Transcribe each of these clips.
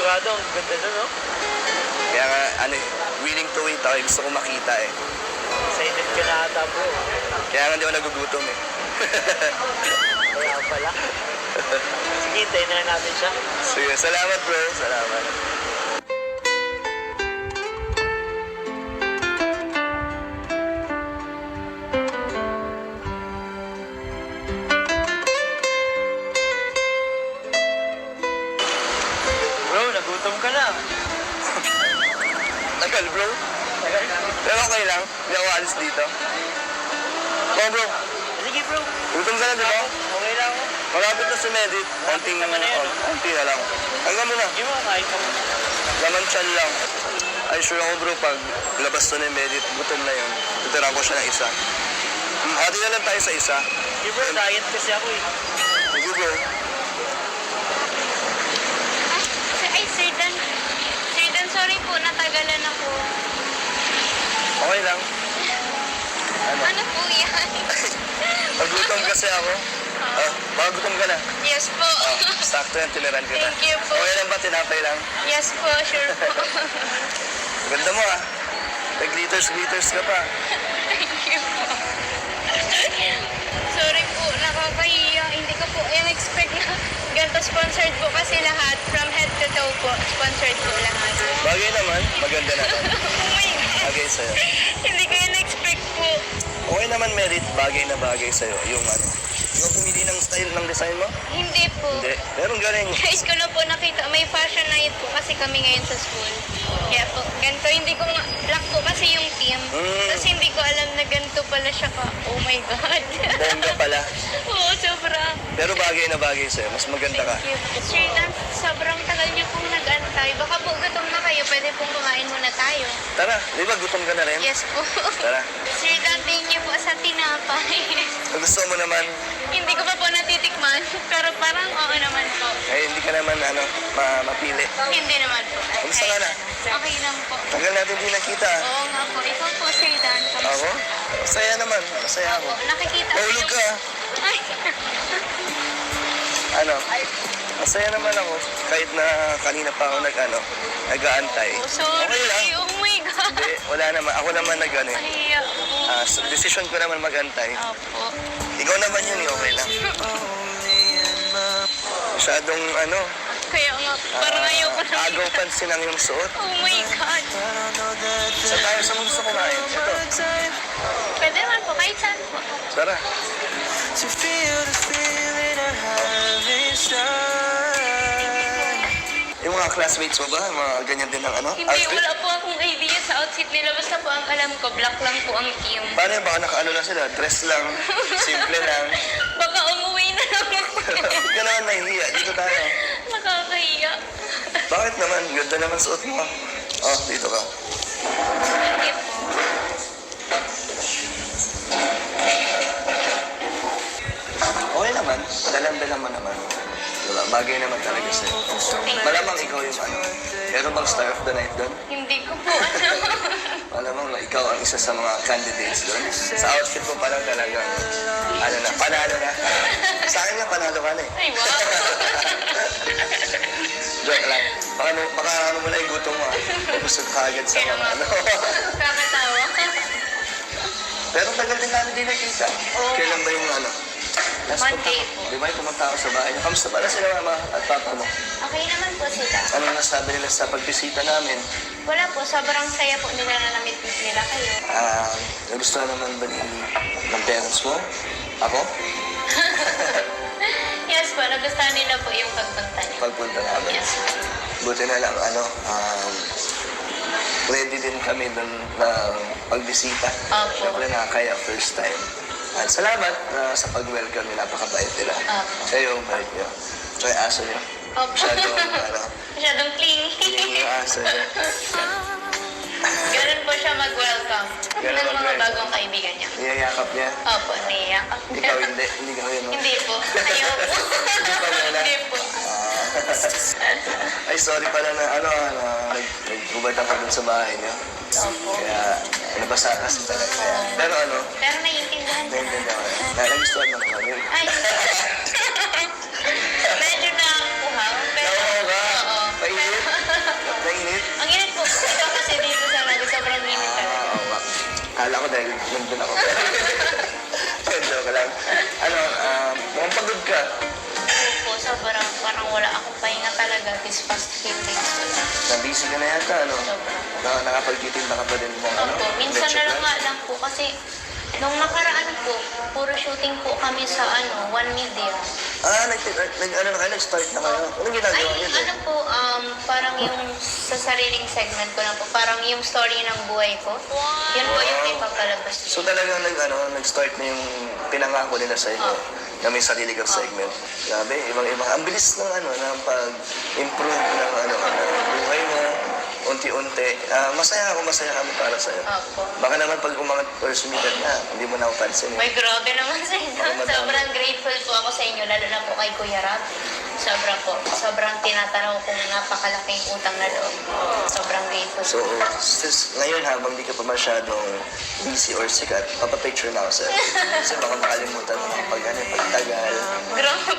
Sigurado, ang ganda doon, no? Kaya nga, ano eh, willing to wait ako. Gusto ko makita eh. Excited ka na ata, bro. Kaya nga di ako nagugutom eh. Kaya pala. Sige, hintayin na lang natin siya. Sige, salamat bro. Salamat. Bro, nagutom ka na. Tagal bro. Tagal. Pero okay lang. Hindi ako alis dito. Oh bro, Sige, bro. gutom ka na di ba? Okay lang ako. Malapit na si Medit. Konting naman na yun, konti na lang. Hanggang mo na. Yung mga kain ka mo. Laman chan lang. Ay sure ako bro, pag labas to ni Medit, gutom na yun. Tuturan ko siya ng isa. Hati na lang tayo sa isa. Sige, bro. Diet kasi ako eh. Sige bro. Ay, Sir Dan. Sir Dan, sorry po, natagalan ako. Okay lang. Ano po yan? Magutom kasi ako. Baka gutom ka na. Yes po. Sakto yan, tiniran kita. Thank you po. Okay lang ba, tinapay lang? Yes po, sure po. Ganda mo ah. Nag-glitters ka pa. Thank you po. Sorry po, nakakahiya. Hindi ko po in-expect na ganito sponsored po kasi lahat. From head to toe po, sponsored po lahat. Bagay naman, maganda naman. Oh my God. Bagay sa'yo. Hindi ko in-expect po. Okay naman, Merit, bagay na bagay sa'yo. Yung ano. Ikaw pumili ng style ng design mo? Hindi po. Hindi. Pero galing. Guys, ko na po nakita, may fashion night po kasi kami ngayon sa school. Kaya po, ganito, hindi ko black po kasi yung team. Tapos hindi ko alam na ganito pala siya ka. Oh my God. Bongga pala. Oo, sobra. Pero bagay na bagay sa'yo. Mas maganda ka. Thank you. Sir Dan, sobrang tagal niyo pong nag-antay. Baka po gutom na kayo, pwede pong kumain muna tayo. Tara, di ba gutom ka na rin? Yes po. Tara. Sir Dan, thank you po sa tinapay. Kung gusto mo naman, Hindi ko pa po natitikman, pero parang oo naman po. hindi ka naman mapili. Hindi naman po. Kamusta ka na? Okay lang po. Tagal natin di nakita. Oo nga po. Ikaw po, Sir Dan. Kamusta? Ako? Masaya naman. Masaya ako. Opo, nakikita ko Mahulog ka. Ay, Ano? Masaya naman ako. Kahit na kanina pa ako nag-aantay. sorry. Okay lang. Oh my God. Hindi, wala naman. Ako naman nag-ano eh. Nahiya po. Decision ko naman mag-antay. Opo. Ikaw naman yun eh, okay lang. Masyadong Kaya nga, parang ayoko na. agaw pansin ang iyong suot. Oh my God. Sa tayo sa gusto kumain. Ito, Pwede naman po, kahit saan po. tara. Yung mga classmates mo ba? Mga ganyan din ang Hindi, outfit? wala po akong idea sa outfit nila. Basta po ang alam ko, black lang po ang team. Paano yun? Baka nakaano lang sila? Dress lang, simple lang. Baka umuwi na lang ako. Bakit ka naman nahihiya? Dito tayo. Nakakahiya. Bakit naman? Ganda naman suot mo. Oh, dito ka. Hindi po. Okay naman. Dalang-dalang mo naman. Diba? Bagay naman talaga sa'yo. Malamang ikaw yung Pero bang star of the night doon? Hindi ko po ano. Malamang ikaw ang isa sa mga candidates doon. Sa outfit mo pa lang talaga. Panalo na. Sa akin nga, panalo ka na eh. Ay, wow. Joke lang. Baka mo na yung gutom mo. Busog ka agad sa Kaya mga nga. Kakatawa. Pero tagal din namin din nakita. Oo. Kailan ba yung last Monday punta ko? po. Di ba yung pumunta ako sa bahay niyo? Kamusta pala sila mama at papa mo? Okay naman po sila. Anong nasabi nila sa pagbisita namin? Wala po, sobrang saya po nila na na-meet nila kayo. Nagustuhan naman ba ng parents mo? Ako? Yes po, nagustuhan nila po yung pagpunta niyo. Pagpunta namin. Yes. Buti na lang, ready din kami dun na pagbisita. Opo. Siyempre nakakaya first time. At salamat sa pag-welcome nila, napakabait nila. Opo. Sa iyo, bait niyo. Sa yung aso niyo. Opo. Masyadong clingy. Yung aso niyo. Ganun po siya mag-welcome. Ganun Ng mga mag-welcome. bagong kaibigan niya. Niyayakap niya. Opo, niyayakap niya. Ikaw hindi. Hindi ka yun. Hindi po. Ayoko. Hindi pa wala. Hindi po. Ay, sorry pala na nag-ubad ako dun sa bahay niyo. Opo. Kaya nabasa kasi talaga. Pero Pero naiintindihan ko na. naiintindihan ko. Nagustuhan mo naman yun. Ay, medyo na kuhaw. Pero, Oo ka. oo. Painit. nandun ako. Joke lang. Ano, mukhang pagod ka. Opo, sobrang parang wala akong pahinga talaga this past few days. Na-busy ka na yata, ano? Sobrang. Nakapagtitinda ka pa din mo, ano? Opo, minsan Leche na lang plan? nga lang po kasi nung nakaraan po, puro shooting po kami sa One Media. Nag-start na kayo. Anong ginagawa niyo doon? Ano po, parang yung sa sariling segment ko na po, parang yung story ng buhay ko. Yun po yung ipapalabas. So talagang nag-start na yung pinangako nila sa inyo na may sarili kang segment. Grabe, ibang-ibang. Ang bilis ng pag-improve ng buhay mo. Unti-unti. Masaya kami para sa'yo. Opo. Baka naman pag umangat or sumikat na, hindi mo na ako pansin. May grabe naman sa inyo. Oo, madami. Sobrang grateful po ako sa inyo, lalo na po kay Kuya Rab. Sobrang tinatanaw kong napakalaking utang na loob. Sobrang grateful. So, since ngayon habang di ka pa masyadong busy or sikat, papapicture na ako sa'yo. Kasi baka makalimutan mo ng pagtagal. Grabe.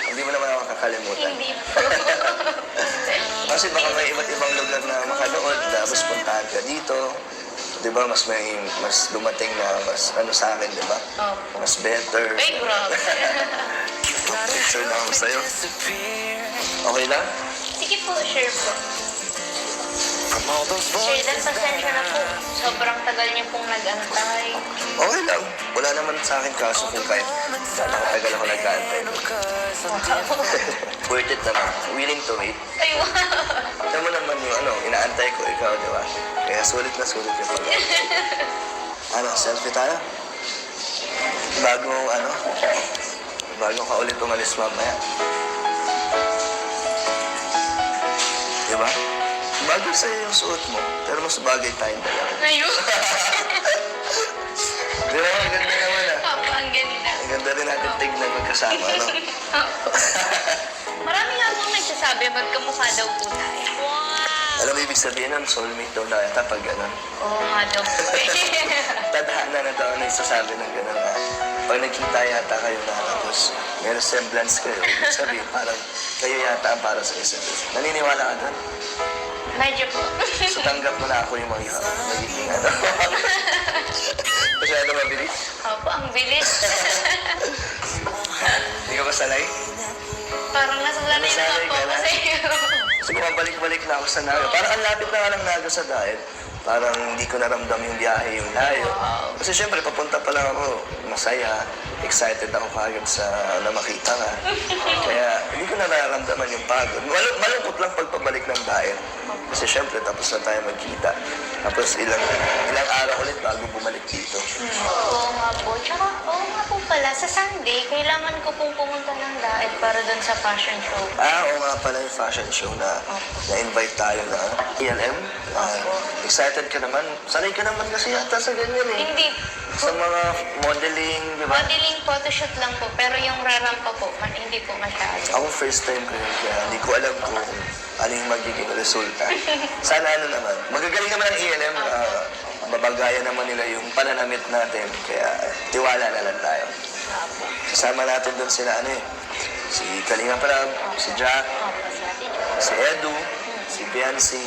Hindi mo naman ako kakalimutan. Hindi po. Kasi baka may iba't ibang lugar na makanood, tapos puntahan ka dito. Di ba, mas dumating na mas sa akin, di ba? Opo. Mas better. Ay, grabe. Picture na ako sa'yo. Okay lang? Sige po, share po. Sir, Dan, pasensya na po. Sobrang tagal niyo pong nag-antay. Okay lang. Wala naman sa akin kaso kung kahit nakatagal ako nag-aantay. Worth it naman. Willing to wait. Ay, wow. Alam mo naman yung inaantay ko, ikaw, di ba? Kaya sulit na sulit yung pag selfie tayo? Bago ka ulit umalis mamaya. Di ba? Bagay sa'yo yung suot mo, pero mas bagay tayong dalawa. Ayun. Di ba? Ang ganda naman Papa, ang ganda. Ang ganda rin natin tignan magkasama, no? Opo. Marami nga pong nagsasabi, magkamukha daw po tayo. Alam mo, ibig sabihin nun, soulmate daw na yata pag gano'n. Oo nga daw po eh. Tadhana na daw nagsasabi ng gano'n na pag nagkita yata kayo na tapos may resemblance kayo, ibig sabihin parang kayo yata ang para sa isa't isa. Naniniwala ka doon? Medyo po. So tanggap mo na ako yung magiging Masyado mabilis. Opo, ang bilis. Hindi ka ba sanay? Parang nasanay na nga po ako sa iyo. So bumabalik-balik na ako sa Naga. Parang ang lapit na nga ng Naga sa diet. Parang hindi ko naramdam yung biyahe, yung layo. Kasi syempre, papunta pa lang ako, masaya, excited ako kagad na makita ka. Kaya hindi ko na nararamdaman yung pagod. Malungkot lang pagpabalik ng diet. Kasi syempre, tapos na tayo magkita. Tapos ilang araw ulit bago bumalik dito. Oo nga po. Tsaka, oo nga po pala, sa Sunday, kailangan ko pong pumunta ng diet para dun sa fashion show. Oo nga pala yung fashion show na na-invite tayo na ELM. Excited ka naman. Sanay ka naman kasi yata sa ganyan eh. Hindi. Sa mga modeling, di ba? Modeling photoshoot lang po, pero yung rarampa po, hindi po masyado. Ako first time ko yun, kaya hindi ko alam kung ano yung magiging resulta. Sana naman. Magagaling naman ang ELM. Babagayan naman nila yung pananamit natin. Kaya tiwala na lang tayo. Kasama natin doon sila si Kalinga Prab, si Jack, si Edu, si Biancy.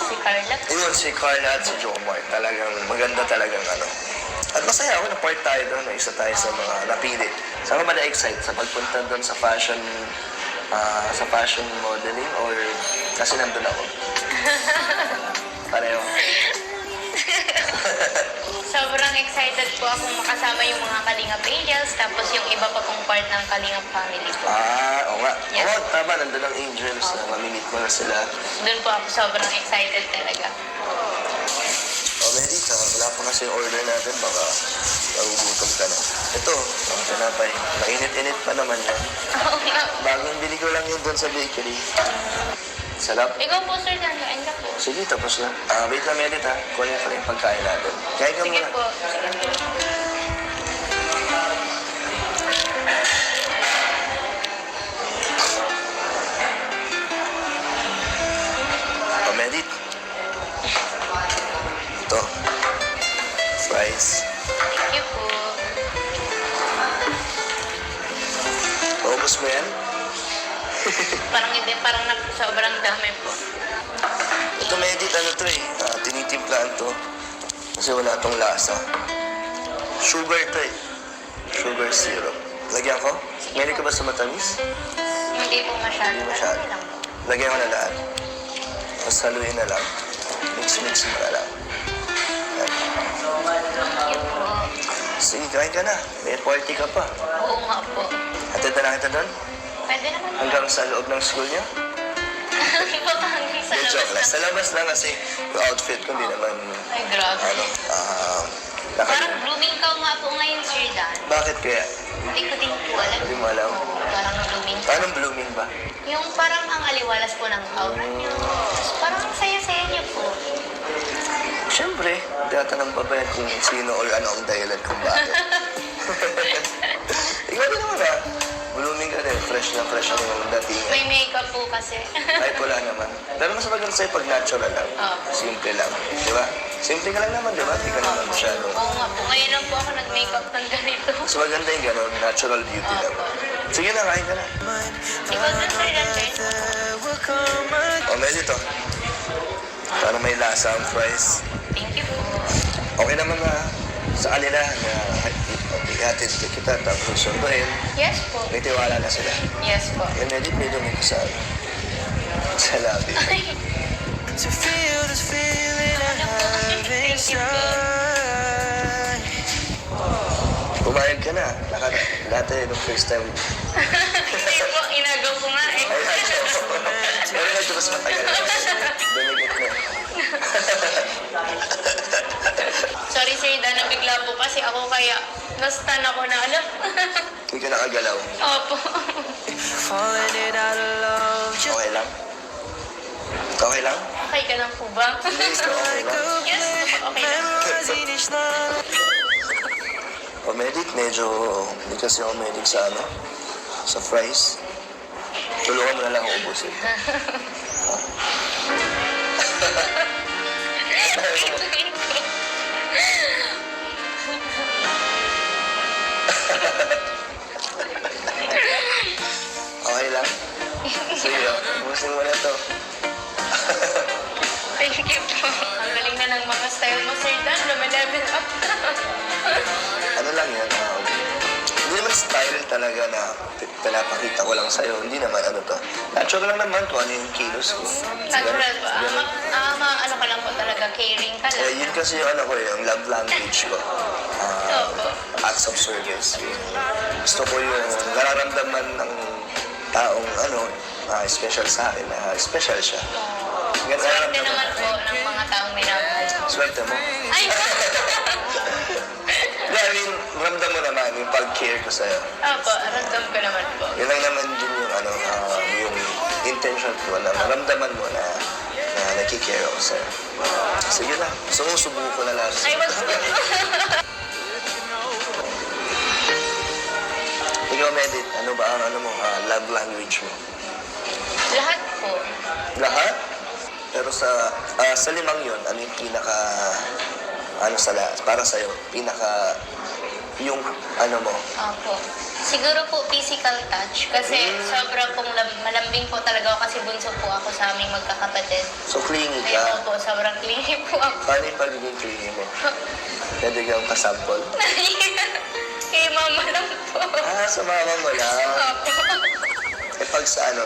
Si Carla. Ayun, si Carla at si Jomar. Talagang maganda talagang At masaya ako na part tayo doon, na isa tayo sa mga napili. Saan ka ba na-excite sa pagpunta doon sa fashion modeling or kasi nandun ako? Pareho. Sobrang excited po akong makasama yung mga Kalingap Angels, tapos yung iba pa pong part ng Kalingap family po. Oo nga. Yes. Oo, tama. Nandun ang Angels na mamimit mo na sila. Doon po ako sobrang excited talaga. Mary, wala pa kasi yung order natin. Baka magugutom ka na. Ito, ang tinapay. Mainit-init pa naman yan. Oo nga. Bagong bili ko lang yun doon sa bakery. Sarap. Ikaw po, Sir Dan, kain ka po. Sige, tapos na. Wait lang, Edith, ha? Kunin ko lang yung pagkain natin. Kain ka Sige muna. po. Sige po. Edith. Ito. Fries. Thank you po. Paubos mo yan? Parang hindi, sobrang dami po. Ito, Edith, tinitimplaan to. Kasi Kasi wala tong lasa. Sugar to eh. Sugar syrup. Lagyan ko? Mahilig ka ba sa matamis? Hindi po masyado. Hindi masyado. Ano lang po. Lagyan ko na lahat. Tapos haluin na lang. Mix mo na lang. Yan. Yun po. Sige, kain ka na. May party ka pa. Oo nga po. Hatid na lang kita doon? Pwede naman po. Hanggang sa loob ng school niyo? Hanggang sa Yung joke lang. labas Sa labas lang kasi yung outfit ko hindi naman, Ay, grabe. naka- Parang blooming ka nga po ngayon, Sir Dan. Bakit kaya? Hindi ko din po alam. Hindi mo alam? Oo, parang blooming ka. Paano blooming ba? Yung parang ang aliwalas po ng aura niyo. Tapos parang ang saya-saya niyo po. Siyempre, tatanong pa ba yan kung sino or ano ang dahilan kung bakit? Ikaw din naman ha. Blooming ka rin. Fresh na fresh ang dating. May makeup po kasi. Kahit wala naman. Pero mas maganda sa'yo pag natural lang. Oo. Simple lang. Di ba? Simple ka lang naman, di ba? Hindi ka naman masyadong... Oo nga po. Ngayon lang po ako nag-makeup ng ganito. Mas maganda yung gano'n, natural beauty lang. Sige na, kain ka na. Ikaw dun, Sir Dan, Sir. O, may dito. Para may lasa ang fries. Thank you po. Okay naman na sa kanila na ihatid kita tapos sunduin. Yes po. May tiwala na sila. Yes po. Yung edit, may dumi ko sa labi. To feel this feeling I have inside. Pumayag ka na. Dati nung first time. Hindi po. Inagaw ko nga eh. Ay, pero medyo mas matagal. Dumigit na. Sorry, Sir Dan. Nabigla po kasi ako kaya nastan ako na alam. Hindi ka nakagalaw. Opo. Falling in out of love. Just Okay lang? Okay lang? Okay ka lang po ba? Please, okay lang. Yes, okay lang. memorizing each line. Pamedic, medyo hindi kasi ako medic sa ano, sa fries. Tulungan mo na lang ako ubusin. Okay lang? Sige, ubusin mo na to. Thank you po. Ang galing na ng mga style mo, Sir Dan. Lumilevel up. Ano lang yan, hindi naman style talaga na pinapakita ko lang sa'yo. Hindi naman ano to. Natural lang naman kung ano yung kilos ko. Natural ba? Ganun. Ano ka lang po talaga, caring ka lang. Yun kasi yung ano ko, yung love language ko. Opo. Acts of service. Gusto ko yung nararamdaman ng taong ano, special sa akin, na special siya. Ganun, Swerte naman po ng mga taong minamahal. Swerte mo. Ay! I mean, ramdam mo naman yung pag-care ko sa'yo. Opo, random ko naman po. Yun lang naman din yung ano, yung intention ko na maramdaman mo na nagkikare ako sa'yo. Sige na, sumusubuko ko na lang. Ay, wag po. Ikaw, Medit, ano ba ang ano mo, love language mo? Lahat po. Lahat? Pero sa limang yun, ano yung pinaka, ano para sa'yo, pinaka, yung ano mo? Opo. Siguro po physical touch kasi sobra pong malambing po talaga ako kasi bunso po ako sa aming magkakapatid. So, clingy Kaya ka. po, sobrang clingy po ako. Paano yung pagiging clingy mo? Pwede kang kasample? Kay mama lang po. Sa mama mo lang. Opo. Pag sa ano,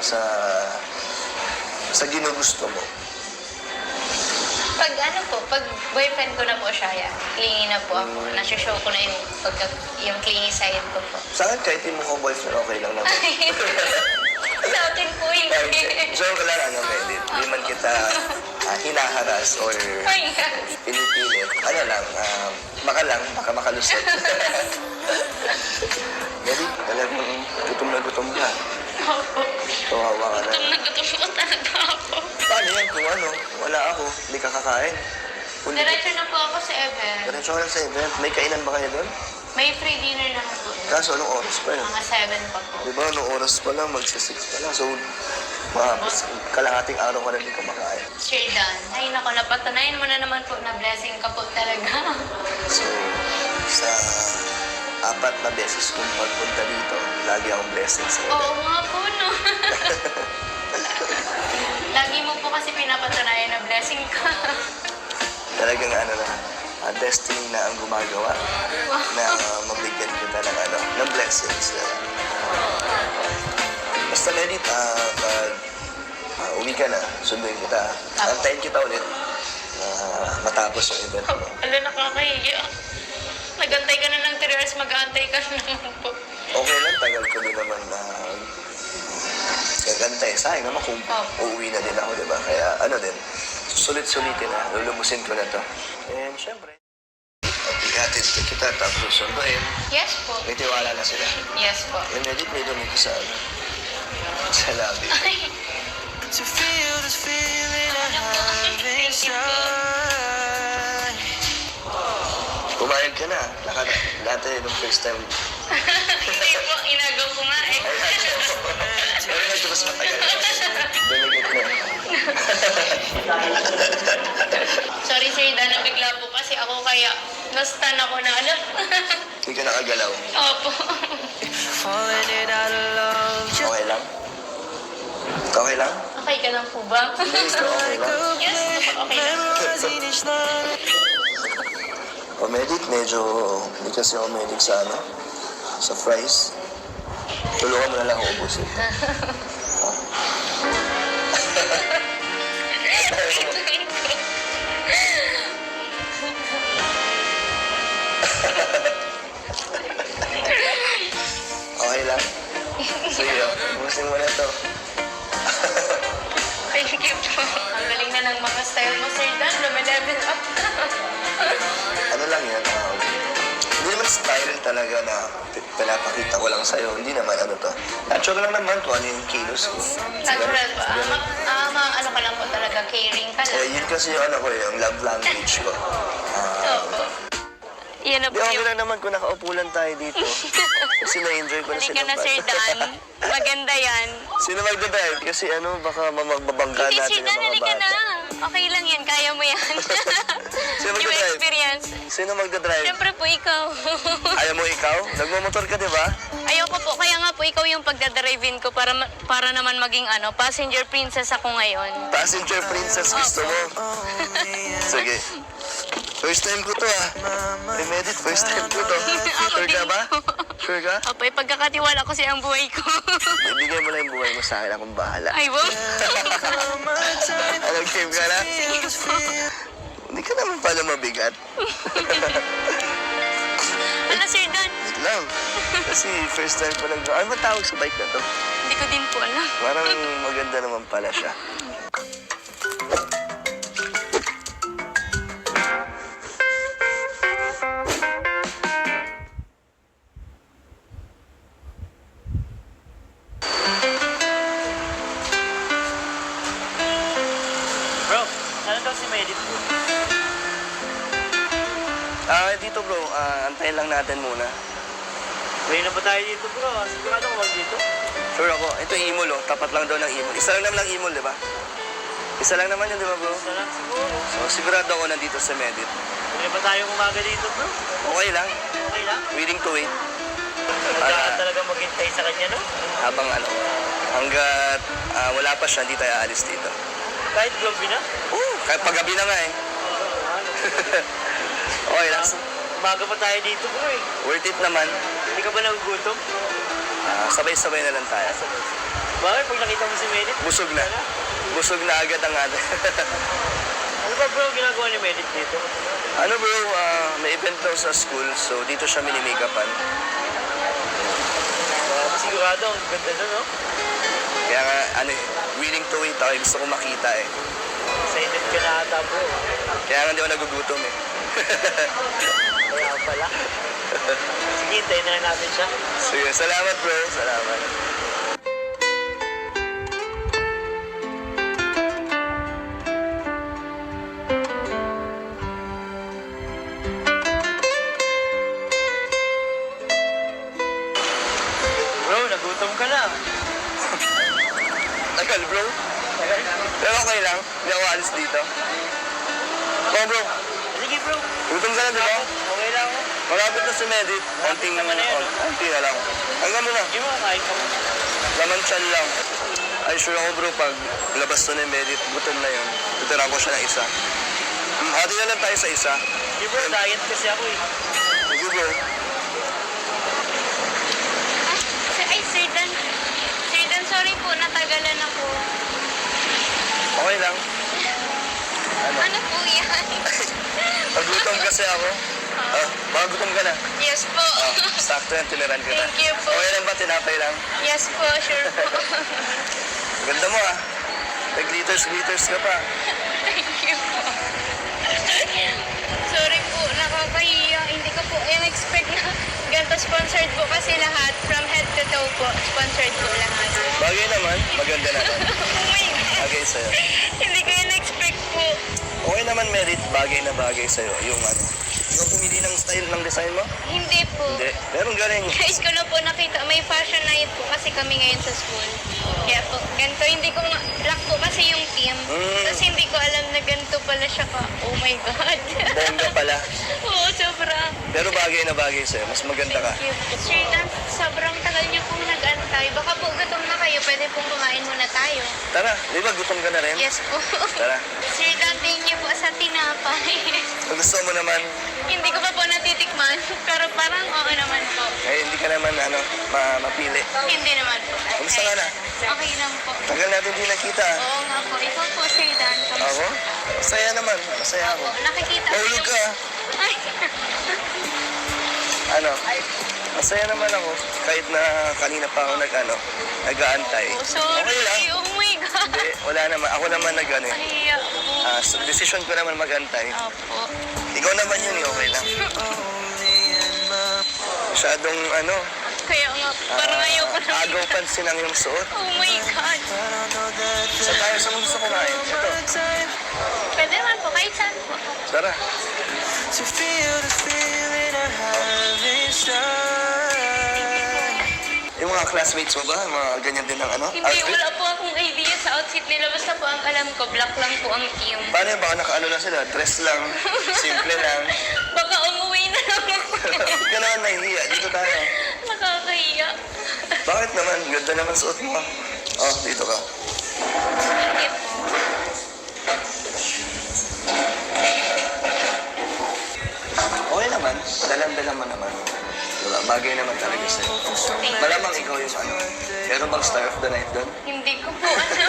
sa ginugusto mo. Pag boyfriend ko na po siya, yan. Clingy na po ako. Nashow ko na yung clingy side ko po. Sa akin, kahit hindi mo ko boyfriend, okay lang naman. Sa akin po hindi. Joke lang, ano, Medit. Hindi man kita hinaharas or Ay, pinipilit. Ano lang, baka makalusot. Medit, talagang gutom ka. Opo. Kawawa ka na. Gutom po talaga ako. Paano yan kung ano? Wala ako, hindi ka kakain. Kung Diretso na po ako sa event. diretso ka lang sa event, may kainan ba kayo doon? May free dinner na po. Kaso anong oras pa yun? Mga 7 pa po. Di ba, anong oras pa lang, magsa-6 pa lang. So, kalahating araw ka na hindi kumakain. Sir Dan, ay nako, napatunayan mo na naman po na blessing ka po talaga. So, sa 4 na beses kong pagpunta dito, lagi akong blessing sa iyo. Oo nga po, no? Lagi mo po kasi pinapatunayan na blessing ka. Talagang ano na, destiny na ang gumagawa na mabigyan kita ng blessings. Basta Merit, pag uwi ka na, sunduin kita. Antayin kita ulit na matapos yung event mo. Ala, nakakahiya. Nagantay ka na ng 3 hours, mag-aantay ka na naman po. Okay lang, tagal ko din naman na gagantay. Sayang naman kung uuwi na din ako, di ba? Kaya din, sulit-sulitin na, lulumusin ko na to. And syempre, ihatid kita tapos susunduin. Yes po. May tiwala na sila. Yes po. And edit may dumi ko sa labi. Ay, To feel this feeling I have inside. Pumayag ka na. Dati nung first time. hindi po. Inagaw ko nga eh. Pero medyo mas matagal. Dumigit na. Sorry sir, nabigla po kasi ako kaya na-stun ako na ano. Hindi ka nakagalaw. Opo. Falling in out of love. Okay lang? Okay lang? Okay ka lang po ba? Yes, okay lang. Yes, okay lang. Memorizing each line. Medit, medyo hindi kasi ako medic sa sa fries. Tulungan mo na lang ako ubusin. Okay lang? Sige, ubusin mo na to. Thank you po. Ang galing na ng mga style mo, Sir Dan. Lumilevel up. Ano lang yan, hindi naman style talaga na pinapakita ko lang sa'yo. Hindi naman to. Natural lang naman kung ano yung kilos ko. Natural ba? Ano ka lang po talaga, caring ka lang. Yun kasi yung yung love language ko. Opo. Yan na Di po okay yung... lang naman kung nakaupulan tayo dito. Kasi na-enjoy ko na Halika na, sinumpad. Sir Dan. Maganda yan. Sino magdadrive? Kasi baka magbabangga Hindi, natin Sir yung Dan, mga halika na. bata. Okay lang yan, kaya mo yan. Sino Yung magdadrive? experience. Sino magdadrive? Siyempre po ikaw. Ayaw mo ikaw? Nagmamotor ka, di ba? Ayoko po, kaya nga po ikaw yung pagdadrive-in ko para naman maging passenger princess ako ngayon. Passenger princess gusto mo? Sige. First time ko to Hey, Medit, first time ko to. Sure ka ba? Sure ka? Opo, pagkakatiwala ko siya ang buhay ko. Ibigay mo lang yung buhay mo sa akin, akong bahala. Ay, wow. Anong game ka na? Hindi ka naman pala mabigat. Ano, Sir Dan? Wait lang. Kasi first time ko lang. Ano ba tawag sa bike na to? Hindi ko din po alam. Parang maganda naman pala siya. Bro, ano daw si Medit po? Dito bro, antayin lang natin muna. Pwede na pa tayo dito bro. Sigurado ko mag dito. Sure ako. Ito Imol tapat lang daw ng Imol. Isa lang naman ang Imol, di ba? Isa lang naman yun, di ba bro? Isa lang siguro. So sigurado ako nandito sa Medit. Pwede pa tayo umaga dito bro. Okay lang. Okay lang. Willing to wait. Kailangan talaga maghintay sa kanya no? Habang hanggat wala pa siya, hindi tayo aalis dito. Kahit gabi na. Kahit paggabi na nga eh. Okay lang. Umaga pa tayo dito bro eh. Worth it naman. Hindi ka ba nagugutom? Sabay-sabay na lang tayo. Bakit pag nakita mo si Medit? Busog na. Busog na agad ang Ano ba bro ginagawa ni Medit dito? Ano bro, may event daw sa school, so dito siya mini-makeupan. Sigurado ang ganda doon no? Kaya nga, willing to wait ako, gusto ko makita eh. Excited ka na ata bro. Kaya nga hindi ako nagugutom eh. Kaya pala. Sige, hintayin na lang natin siya. Sige, salamat bro, salamat. Bro, nagutom ka na. Tagal bro. Pero okay lang, hindi ako alis dito. Oh bro, Sige bro. gutom ka na di ba? Okay lang ako. Malapit na si Medit. Konting naman na yun, konti na lang. Hanggang mo na. Hindi mo kakain ka mo. Laman chan lang. Ay, sure ako bro, pag labas to ni Medit, gutom na yun. Titiran ko siya ng isa. Hati na lang tayo sa isa. Di bro, diet kasi ako eh. Sige bro. Ay, Sir Dan. Sir Dan, sorry po, natagalan ako. Okay lang. Ano po yan? Magutom kasi ako. Magutom ka na. Yes po. Sakto yan, tiniran ka na. Thank you po. Okay lang ba? Tinapay lang. Yes po, sure po. Ganda mo ah. Nag-glitters ka pa. Thank you po. Sorry po, nakakahiya. Hindi ko po in-expect na ganito sponsored po kasi lahat. From head to toe po, sponsored po lahat. Bagay naman. Maganda naman. Oh my God. Bagay sa'yo. Hindi ko in-expect po. Okay naman, Merit. Bagay na bagay sa'yo. Yung ano. Ikaw pumili ng style ng design mo? Hindi po. Hindi. Meron galing. Guys, ko na po nakita, may fashion night po kasi kami ngayon sa school. Kaya po, ganito, hindi ko black po kasi yung team. Tapos hindi ko alam na ganito pala siya ka. Oh my God. Bongga pala. Oo, sobra. Pero bagay na bagay sa'yo. Mas maganda ka. Thank you. Sir Dan, sobrang tagal niyo pong nag-antay. Baka po gutom na kayo, pwede pong kumain muna tayo. Tara. Di ba gutom ka na rin? Yes po. Tara. Sir Dan, thank you po sa tinapay. Kung gusto mo naman, Hindi ko pa po natitikman, pero parang oo naman po. hindi ka naman mapili. Hindi naman po. Kumusta ka na? Okay lang po. Tagal natin di nakita. Oo nga po. Ikaw po, Sir Dan. Kamusta? Ako? Masaya naman. Masaya ako. Po, nakikita ko Mahulog yung... ka. Ay, Ano? Masaya naman ako. Kahit na kanina pa ako nag-aantay. sorry. Okay lang. Oh my God. Hindi, wala naman. Ako naman nag-ano eh. Nahiya po. Decision ko naman mag-antay. Opo. Ikaw naman yun eh, okay lang. Masyadong Kaya nga, parang ayaw ko na. agaw pansin ang iyong suot. Oh my God. Sa tayo sa gusto kumain. Ito, Pwede naman po, kahit saan po. tara. To feel the feeling I have inside. Yung mga classmates mo ba? Mga ganyan din ang Hindi, outfit? wala po akong idea sa outfit nila. Basta po ang alam ko, black lang po ang team. Paano yun? Baka nakaano lang sila? Dress lang. Simple lang. Baka umuwi na lang ako. Bakit ka naman nahihiya? Dito tayo. Nakakahiya. Bakit naman? Ganda naman suot mo. Oh, dito ka. Hindi po. Okay naman. Dalang-dala mo naman. Diba? Bagay naman talaga sa'yo. Malamang ikaw yung Meron bang star of the night doon? Hindi ko po ano.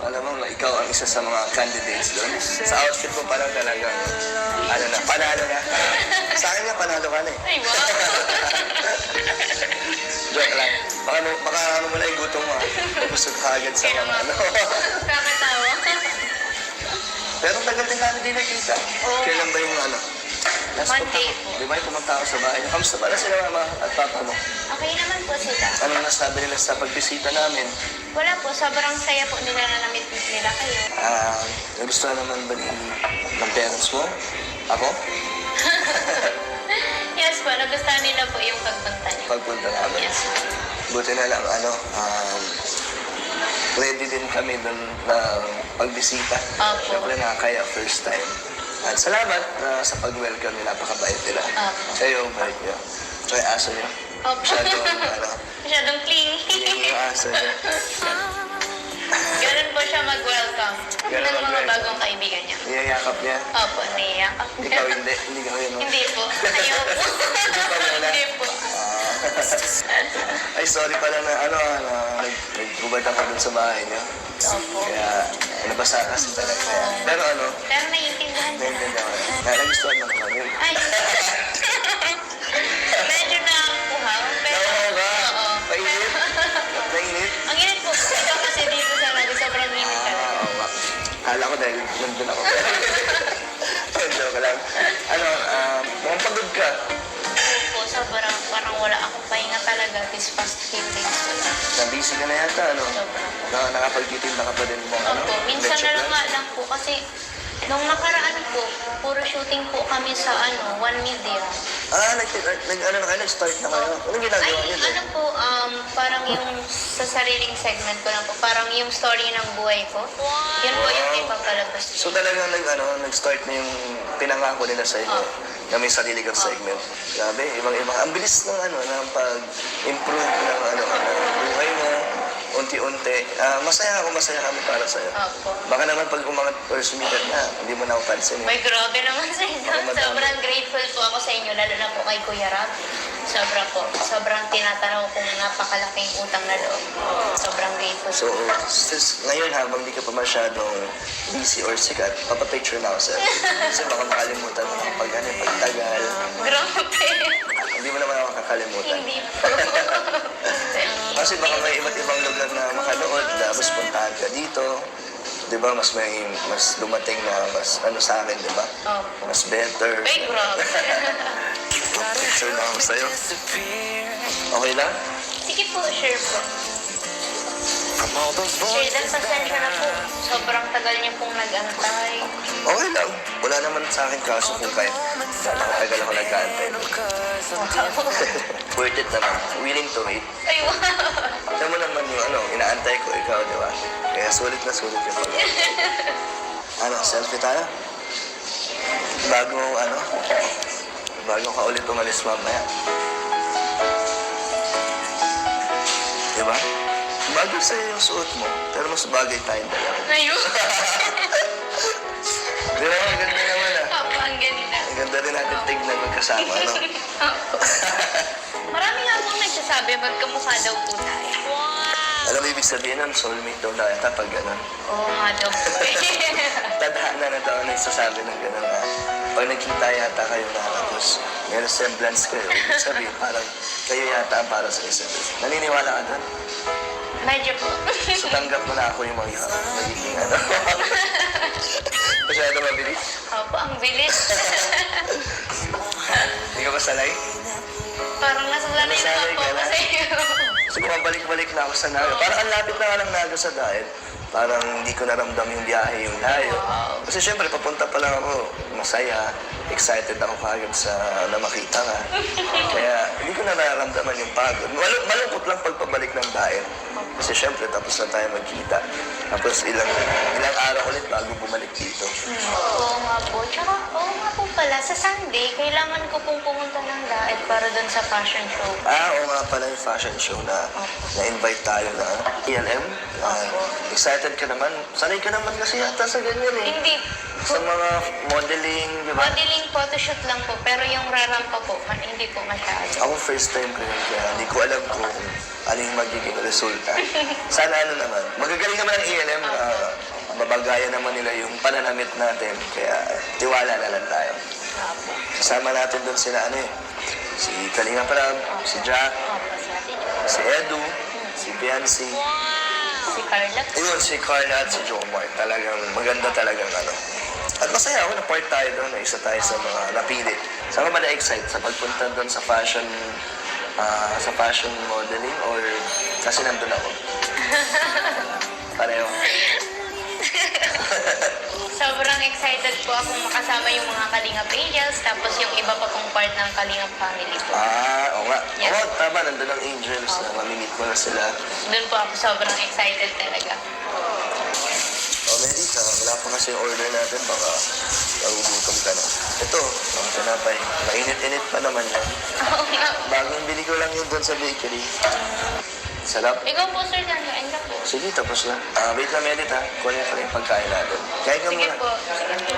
Malamang ikaw ang isa sa mga candidates doon. Sa outfit mo parang talagang, panalo na. Sa akin nga, panalo ka na eh. Ay, wow. Joke lang. Baka mo na yung gutom mo. Busog ka agad sa Kaya mga nga po. Kakatawa. Pero tagal din namin din nakita. Oo. Kailan ba yung last Monday punta mo? po. Di ba yung pumunta ako sa bahay? Kamusta pala sila mama at papa mo? Okay naman po sila. Anong nasabi nila sa pagbisita namin? Wala po, sobrang saya po nila na namit nila kayo. Nagustuhan naman ba ng parents mo? Ako? Yes po, nagustuhan nila po yung pagpunta niyo. Pagpunta namin. Yes po. Buti na lang, ready din kami dun na pagbisita. Opo. Siyempre nakakaya first time. At salamat sa pag-welcome nila, napakabait nila. Opo. Kayo, bait niyo. Tsaka yung aso niyo. Opo. Masyadong clingy. yung aso niyo. Ganun po siya mag-welcome Ganun ng mga mag-welcome. bagong kaibigan niya. Niyayakap niya. Opo, naiyak. Ikaw hindi. Hindi ka yun. Hindi po. Ayoko. Hindi pa muna. Hindi po. Ay, sorry pala na nag-ubad ako dun sa bahay niyo. Opo. Kaya nabasa kasi talaga. Pero Pero naiintindihan siya. naiintindihan ko. Nagustuhan mo naman yun. Ay. Medyo nakuhaw. Pero, Oo ba? oo. Mainit? Mainit? Ang init po. Ito kasi dito sa Naga, sobrang init talaga. Oo nga. Kala ko dahil nandun ako. Joke lang. Mukhang pagod ka. Opo, sobrang parang wala akong pahinga talaga this past few days. Nabisi ka na yata, Sobrang. Nakapagtitinda ka pa din mo, Opo, minsan leche na lang plan? nga lang po kasi nung nakaraan po, puro shooting po kami sa One Media. Nag-start na kayo. Anong ginagawa Ay, niyo ano doon? po, parang yung sa sariling segment ko lang po, parang yung story ng buhay ko. Yun po yung ipapalabas. So talagang nag-start na yung pinangako nila sa inyo na may sarili kang segment. Grabe, ibang-ibang. Ang bilis ng ng pag-improve ng buhay mo. unti-unti. Masaya kami para sa'yo. Opo. Baka naman pag umangat or sumikat na, hindi mo na ako pansin. May grabe naman sa inyo. Ako madami. Sobrang grateful po ako sa inyo, lalo na po kay Kuya Rab. Sobrang tinatanaw kong napakalaking utang na loob. Sobrang grateful. So, since ngayon habang di ka pa masyadong busy or sikat, papapicture na ako sa'yo. Kasi baka makalimutan mo pag pagtagal. Grabe. Hindi mo naman ako kakalimutan. Hindi po. Kasi baka may iba't ibang lugar na makanood, tapos puntahan ka dito. Di ba, mas dumating na mas sa akin, di ba? Opo. Mas better. Ay, grabe. Picture na ako sa'yo. Okay lang? Sige po, sure po. Sir Dan, pasensya na po. Sobrang tagal niyo pong nag-antay. Okay lang. Wala naman sa akin kaso kung kahit nakatagal ako nag-aantay. Worth it naman. Willing to wait. Ay, wow. Alam mo naman yung inaantay ko, ikaw, di ba? Kaya sulit na sulit yung pag selfie tayo? Bago ka ulit umalis mamaya. Di ba? Bago sa'yo yung suot mo, pero mas bagay tayong dalawa. Ayun. Di ba? Ang ganda naman Opo, ang ganda. Ang ganda rin natin tignan magkasama, no? Opo. Marami nga pong nagsasabi, magkamukha daw po tayo. Wow! Alam mo, ibig sabihin nun, soulmate daw na yata pag gano'n. Oo nga daw po. Tadhana na daw nagsasabi ng gano'n na pag nagkita yata kayo na tapos may resemblance kayo, ibig sabihin parang kayo yata ang para sa isa't isa. Naniniwala ka doon? Medyo po. So tanggap mo na ako yung magiging Masyado mabilis. Opo, ang bilis. Hindi ka ba sanay? Parang nasanay na Nasanay po ka ako na? sa iyo. So bumabalik-balik na ako sa Naga. Parang ang lapit na nga ng Naga sa diet. Parang hindi ko naramdam yung biyahe, yung layo. Kasi syempre, papunta pa lang ako, masaya, excited ako kagad na makita ka. Kaya hindi ko na nararamdaman yung pagod. Malungkot lang pagpabalik ng diet. Kasi syempre, tapos na tayo magkita. Tapos ilang araw ulit bago bumalik dito. Oo nga po. Tsaka, oo nga po pala, sa Sunday, kailangan ko pong pumunta ng diet para dun sa fashion show. Oo nga pala yung fashion show na na-invite tayo na ELM. Excited ka naman. Sanay ka naman kasi yata sa ganyan eh. Hindi. Sa mga modeling, di ba? Modeling photoshoot lang po, pero yung rarampa po, hindi po masyado. Ako first time ko yun, kaya hindi ko alam kung ano yung magiging resulta. Sana naman. Magagaling naman ang ELM. Babagayan naman nila yung pananamit natin. Kaya tiwala na lang tayo. Kasama natin doon sila si Kalinga Prab, si Jack, Opo, si Ate Jo. si Edu, si Biancy. Si Carla. Ayun, si Carla at si Jomar. Talagang maganda talagang At masaya ako na part tayo doon, na isa tayo sa mga napili. Saan ka ba na-excite sa pagpunta doon sa fashion modeling or kasi nandun ako? Pareho. Sobrang excited po akong makasama yung mga Kalingap Angels, tapos yung iba pa pong part ng Kalingap family po. Oo nga. Yes. Oo, tama. Nandun ang Angels na mamimit mo na sila. Doon po ako sobrang excited talaga. Mary, wala pa kasi yung order natin. Baka nagugutom ka na. Ito, ang tinapay. Mainit-init pa naman yan. Oo nga. Bagong bili ko lang yun doon sa bakery. Sarap. Ikaw po, Sir Dan, kain ka po. Sige, tapos na. Wait lang, Edit, ha? Kunin ko lang yung pagkain natin. Kain ka Sige muna. po. Sige po.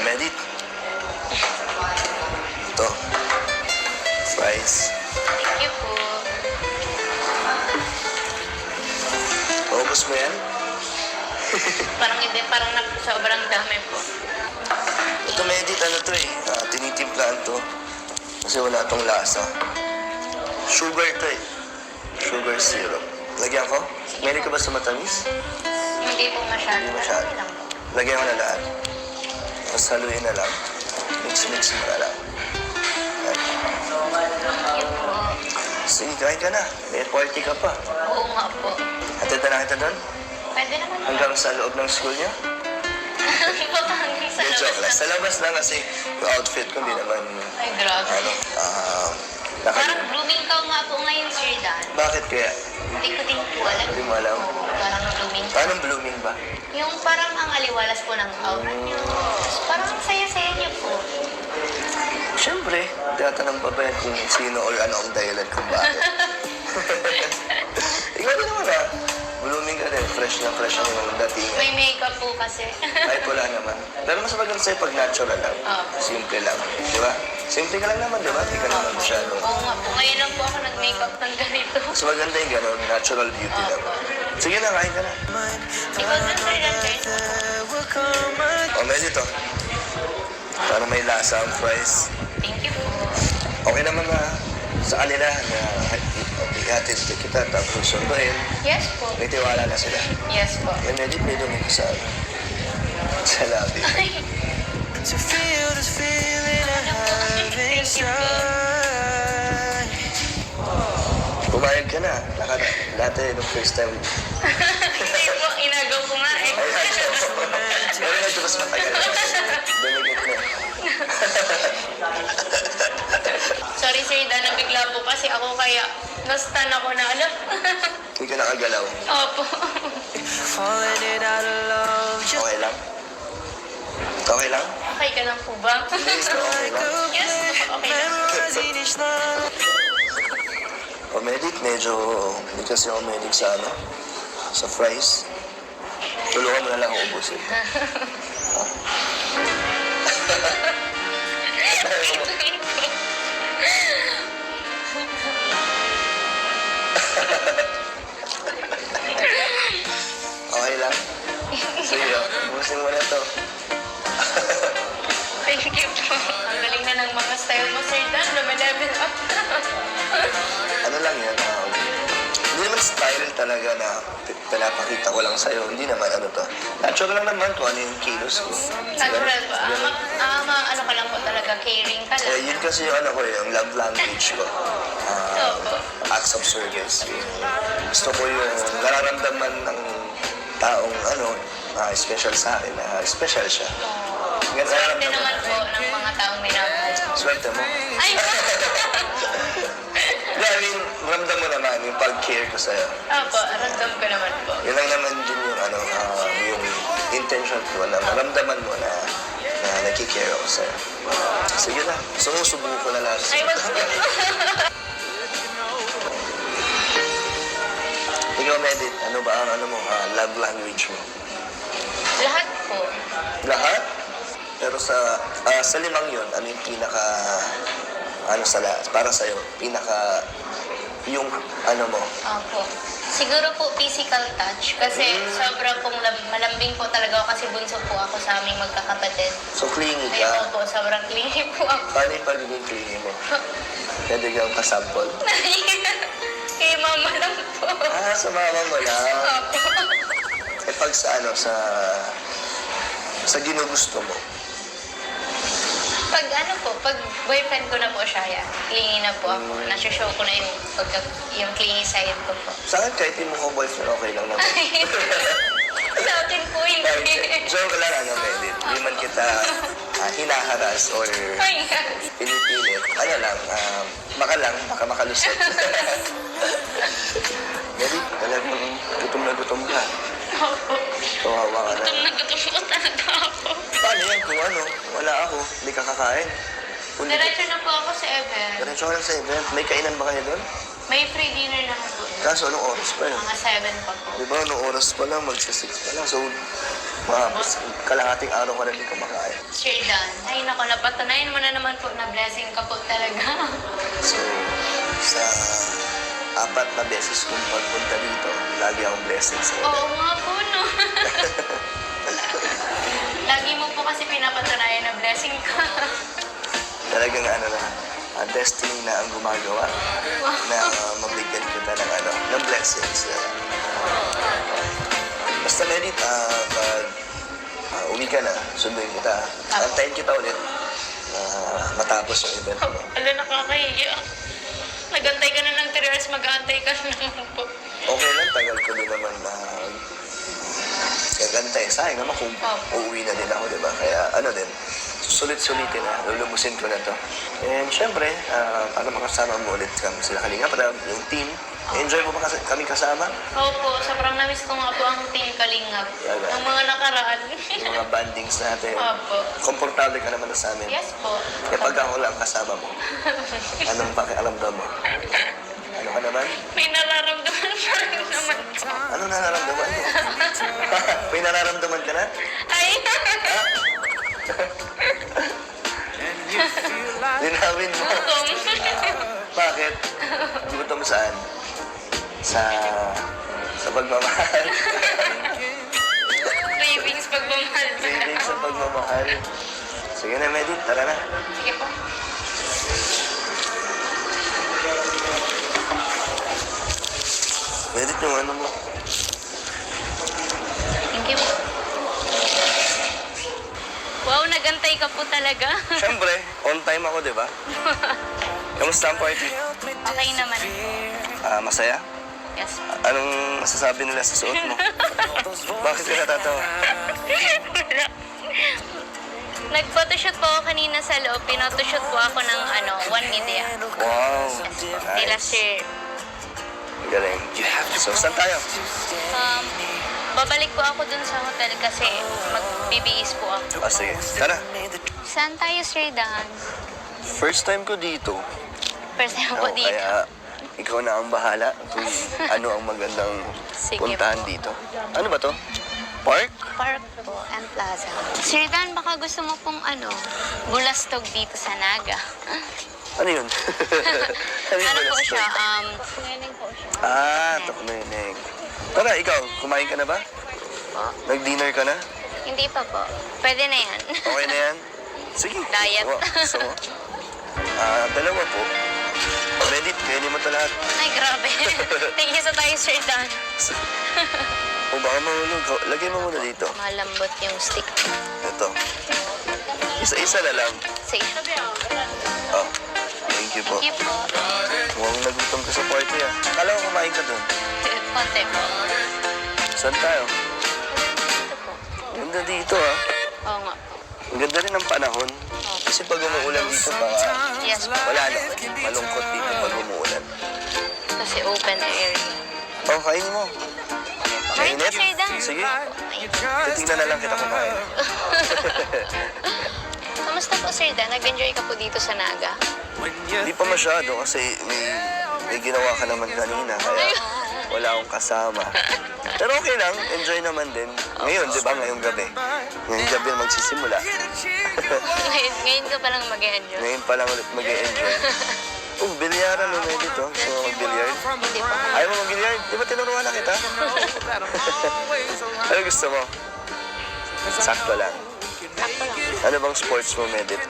Edit. Ito. Fries. Thank you po. Paubos mo yan? Parang hindi, parang sobrang dami po. Ito, Edit, to eh. Tinitimplaan to. Kasi wala tong lasa. Sugar to eh. Sugar syrup. Lagyan ko? Meron ka ba sa matamis? Hindi po masyado. Hindi masyado. Ano lang po. Lagyan ko na lahat. Tapos haluin na lang. Mix mo na lang. Yan. Thank you po. Sige, kain ka na. May party ka pa. Oo nga po. Hatid na kita doon? Pwede naman po. Hanggang sa loob ng school niyo? Papangin sa Yung joke lang. labas Sa labas lang kasi yung outfit ko hindi naman, Ay, grabe. naka- Parang blooming ka nga po ngayon, Sir Dan. Bakit kaya? Hindi ko din po alam. Hindi mo alam? Oo, parang parang blooming. Anong blooming ba? Yung parang ang aliwalas po ng aura niyo. Tapos parang ang saya-saya niyo po. Siyempre, tinatanong pa ba yan kung sino or ano ang dahilan kung bakit. Ikaw din naman ah. Blooming ka rin, fresh na yung dating. May makeup po kasi. Kahit wala naman. Pero mas maganda sa'yo pag natural lang. Simple lang. Di ba? Simple ka lang naman, di ba? Hindi ka naman masyadong. Oo nga po. Ngayon lang po ako nag-makeup ng ganito. Mas maganda yung gano'n, natural beauty lang. Sige na, kain ka na. Ikaw dun sa ilan guys? O, may dito. Para may lasa ang fries. Thank you po. Okay naman na sa kanila na ihatid kita tapos sunduin. Yes po. May tiwala na sila. Yes po. Yan, may dumi ko sa labi. To feel this feeling I have inside. Pumayag ka na. Dati nung first time. Hindi po. Inagaw ko nga eh. Pero medyo mas matagal. Dumigit na. Sorry sir, nabigla po kasi ako kaya nastan ako na alam. Hindi ka nakagalaw. Opo. Falling it out of love. Just Okay lang? Okay lang? Okay ka lang po ba? Yes, okay lang. Yes, okay lang. memorizing each line. Comedic, medyo hindi kasi ako medic sa ano, sa fries. Tulungan mo na lang ako ubusin. Okay lang? Sige, ubusin mo na to. Thank you po. Ang galing na ng mga style mo, Sir Dan. Lumilevel up na. Ano lang yan, hindi naman style talaga na pinapakita ko lang sa'yo. Hindi naman ano to. Natural lang naman kung ano yung kilos ko. Natural ba? Ganun. Ano ka lang po talaga, caring ka lang. Yun kasi yung ano ko yung love language ko. Opo. Acts of service. Gusto ko yung nararamdaman ng taong ano, special sa akin, na special siya. Ganun, Swerte nararamdaman. naman po ng mga taong minamahal. Swerte mo. Ay! Yeah, I mean, ramdam mo naman yung pag-care ko sa'yo. Opo, random ko naman po. Yun lang naman din yung ano, yung intention ko na maramdaman mo na nagkikare ako sa'yo. Sige na, sumusubukan ko na lahat. Ay, wag po. Ikaw, Medit, ano ba ang ano mo, love language mo? Lahat po. Lahat? Pero sa limang yun, ano yung pinaka, ano sa lahat, para sa'yo, pinaka, yung ano mo? Opo. Siguro po physical touch kasi sobra pong malambing po talaga ako kasi bunso po ako sa aming magkakapatid. So, clingy Kaya ka. po, sobrang clingy po ako. Paano yung pagiging clingy mo? Pwede kang pasample? Kay mama lang po. Sa mama mo lang. Opo. Pag sa ano, sa ginugusto mo. Pag boyfriend ko na po siya, yan. Clingy na po ako. Nasa-show ko na yung clingy side ko po. Sa akin, kahit di mo ko boyfriend, okay lang naman. Sa akin po, hindi. Joke lang, ano, pwede. Hindi man kita hinaharas or Ay, pinipilit. Ano lang, baka makalusot. Jadi, talagang gutom ka. Opo. Kawawa ka na. Gutom na gutom po talaga ako. Paano yan kung ano? Wala ako, hindi ka kakain. Kung di- Diretso na po ako sa event. Diretso ka lang sa event. May kainan ba kayo doon? May free dinner na po. Kaso, anong oras pa yun? Mga 7 pa po. Di ba, anong oras pa lang, magsa-6 pa lang. So, kalahating araw ka na hindi kumakain. Sir Dan, ay nako, napatunayan mo na naman po na blessing ka po talaga. So, sa 4 na beses kong pagpunta dito, lagi akong blessed sa iyo. Oo nga po, no? Lagi mo po kasi pinapatunayan na blessing ka. Talagang ano na, destiny na ang gumagawa na mabigyan kita ng ano, ng blessings. Basta Merit, pag uwi ka na, sunduin kita. Antayin kita ulit matapos yung event mo. Ala, nakakahiya. Nagantay ka na ng 3 hours, mag-aantay ka na naman po. Okay lang, tagal ko din naman na gagantay. Sayang naman kung uuwi na din ako, di ba? Kaya ano din, sulit-sulitin na, lulubusin ko na to. And syempre, para makasama mo ulit kami sila Kalinga, para yung team, Enjoy mo ba kasi kami kasama? Opo, sobrang namiss ko nga po ang Team Kalingap. Talaga? Ang mga nakaraan. Yung mga bandings natin. Opo. Komportable ka naman na sa amin. Yes po. Eh pag ako lang kasama mo, anong pakialamdam mo? Ano ka naman? May nararamdaman pa rin naman po. Ano nararamdaman mo? May nararamdaman ka na? Ay! Linawin mo. Gutom. Bakit? Gutom saan? Sa pagmamahal. Cravings pagmamahal. Feeling sa pagmamahal. Sige na, Medit. Tara na. Sige po. Medit yung ano mo. Thank you po. Wow, nagantay ka po talaga. Siyempre, on time ako, di ba? Kamusta ang party? Okay naman. Masaya? Yes. Anong masasabi nila sa suot mo? Bakit ka natatawa? Nag-photoshoot po ako kanina sa loob. Pinotoshoot po ako ng one media. Wow. Nila Nice. Sir. Galing. So, saan tayo? Babalik po ako dun sa hotel kasi magbibihis po ako. Sige. Tara. Saan tayo, Sir Dan? First time ko dito. First time po dito. Kaya ikaw na ang bahala kung ano ang magandang Sige puntahan po. dito. Ano ba to? Park? Park po and plaza. Sir Dan, baka gusto mo pong bulastog dito sa Naga. Ano yun? Ano yun Ano po balastot? siya? Neneng po siya. Tukmeneng. Tara, ikaw, kumain ka na ba? Po? Nag-dinner ka na? Hindi pa po. Pwede na yan. Okay na yan? Sige. Diet. Gusto mo? Dalawa po. Medit, kainin mo ito lahat. Ay, grabe. Thank you sa tayo, Sir Dan. O baka mahulog. Lagay mo muna dito. Malambot yung stick. Ito. Isa-isa na lang. Sige. Oh, thank you po. Thank you po. Mukhang nagutom ka sa party Kala ko kumain ka doon. Konti po. Saan tayo? Ito po. Ganda dito Oo nga po. Ang ganda rin ng panahon. Kasi pag umuulan dito, baka Yes po. wala naman. Malungkot dito pag umuulan. Kasi open area. Oh, kainin mo. Kain po, Sir Dan. Sige. Titingnan na lang kita kumain. Kamusta po, Sir Dan? Nag-enjoy ka po dito sa Naga? Hindi pa masyado kasi may ginawa ka naman kanina. Kaya wala akong kasama. Pero okay lang. Enjoy naman din. Ngayon, di ba? Ngayong gabi. Ngayong gabi na magsisimula. Ngayon ka palang mag-enjoy. Ngayon pa lang ulit mag-enjoy. Bilyaran mo na dito. Gusto mo mag-bilyard? Hindi po. Ayaw mo mag-bilyard? Di ba tinuruan na kita? Ano gusto mo? Sakto lang. Sakto lang. Ano bang sports mo, Medit?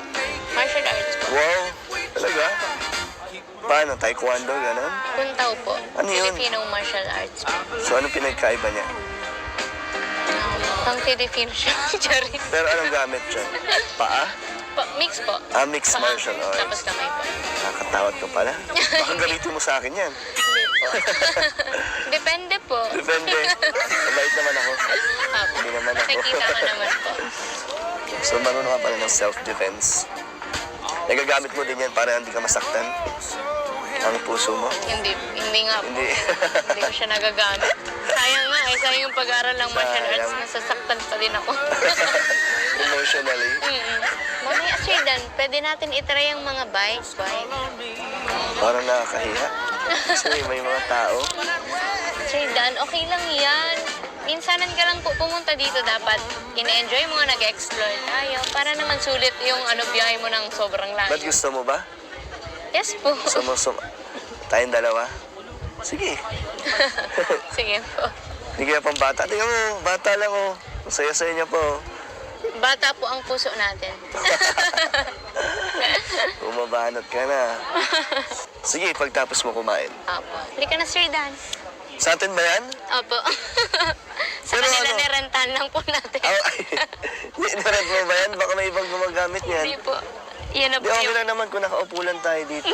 Martial arts po. Wow! Talaga? Paano? Taekwondo, gano'n? Puntaw po. Ano yun? Filipino martial arts po. So, anong pinagkaiba niya? Pang Filipino siya. Charit. Pero anong gamit dyan? Paa? Mix po. Mixed martial Tapos arts. kamay po. Nakakatawad ka pala. Baka gamitin mo sa akin yan. Hindi po. Depende po. Depende. Mabait naman ako. Apo. Hindi naman ako. Nakikita ko naman po. So, marunong ka pala ng self-defense. Nagagamit mo din yan para hindi ka masaktan ang puso mo. Hindi nga po. Hindi. Hindi ko siya nagagamit. Sayang nga eh. Sayang yung pag-aaral ng martial arts. Sayang. Nasasaktan pa din ako. Emotionally. Mamaya, Sir Dan, pwede natin itry yung mga bike. Parang nakakahiya. Kasi may mga tao. Sir Dan, okay lang yan. Minsanan ka lang po pumunta dito dapat. In-enjoy mo nga, nag-explore tayo. Para naman sulit yung biyahe mo ng sobrang Ba't layo. gusto mo ba? Yes po. Tayong dalawa? Sige. Sige po. Hindi kaya pang bata. Tingnan mo, bata lang oh. Ang saya-saya niya po. Bata po ang puso natin. Umabanat ka na. Sige, pagtapos mo kumain. Opo. Halika na, Sir Dan. Sa atin ba yan? Opo. Sa Pero kanila ano? nirentan lang po natin. Narad mo ba yan? Baka may ibang gumagamit niyan. Hindi po. Yan na Di po okay yung... lang naman kung nakaupo lang tayo dito.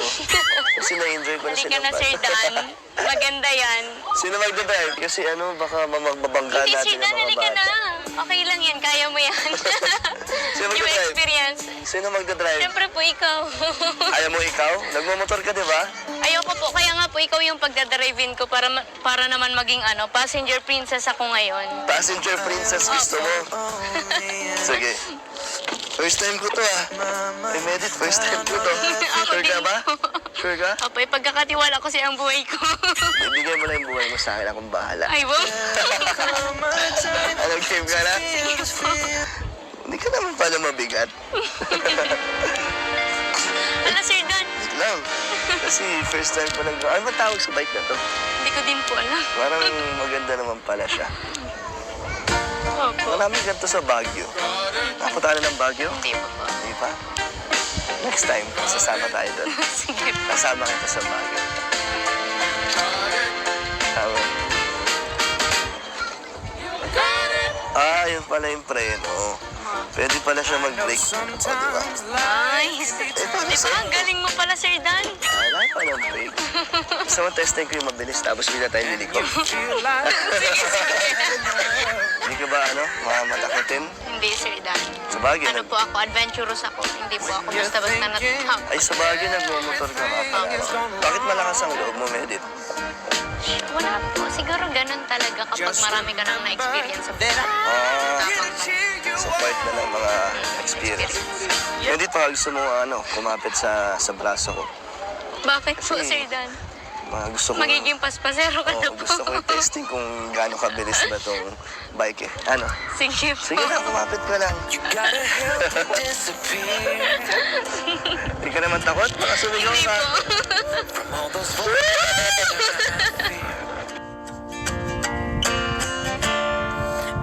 Kasi na-enjoy ko na Halika silang na, Sir Dan. Maganda yan. Sino magdadrive? Kasi baka mabangga Hindi, natin Sir Dan, ang mga halika na. bata. Okay lang yan. Kaya mo yan. Sino Yung magdadrive? experience. Sino magdadrive? Siyempre po ikaw. Ayaw mo ikaw? Nagmamotor ka, di ba? Ayoko po. Kaya nga po ikaw yung pagdadrive-in ko para naman maging passenger princess ako ngayon. Passenger princess gusto mo? Sige. First time ko to I made it, first time ko to. Ako Sure ka din ba? po. Sure ka? Opo, ipagkakatiwala ko siya ang buhay ko. Ibigay mo lang yung buhay mo sa akin, akong bahala. Ay, wow. Anong game ka na? Hindi ka naman pala mabigat. Ala, Sir Dan. Wait lang. Kasi first time ko lang. Ano ba tawag sa bike na to? Hindi ko din po alam. Parang maganda naman pala siya. Opo. Maraming ganito sa Baguio. Nakapunta na ng Baguio? Hindi po po. Hindi pa? Next time, sasama tayo doon. Sige po. Kasama kita sa Baguio. Tama. Yun pala yung preno. Pwede pala siya mag-brake. O, diba? Nice. Di ba? Ang galing mo pala, Sir Dan. Wala pa ng brake. Gusto mo testing ko yung mabilis, tapos bigla tayong liliko. Hindi ka ba, matakotin? Hindi, Sir Dan. Sa bagay, Ano po ako, adventurous ako. Hindi po ako basta-basta natutap. ay sa bagay, nagmumotor ka nga pala. Bakit malakas ang loob mo, Medit? Wala po. Siguro ganun talaga kapag marami ka nang na-experience sa buhay. Tapang Sa part na ng mga experience. Medit, baka gusto mo, kumapit sa braso ko. Bakit po, Kasi- Sir Dan? Gusto ko... Magiging paspasero ka na po. gusto ko i-testing kung gaano kabilis ba itong bike eh. Sige po. Sige na, kumapit ka lang. Hindi ka naman takot? Baka sumigaw Hindi ka. po.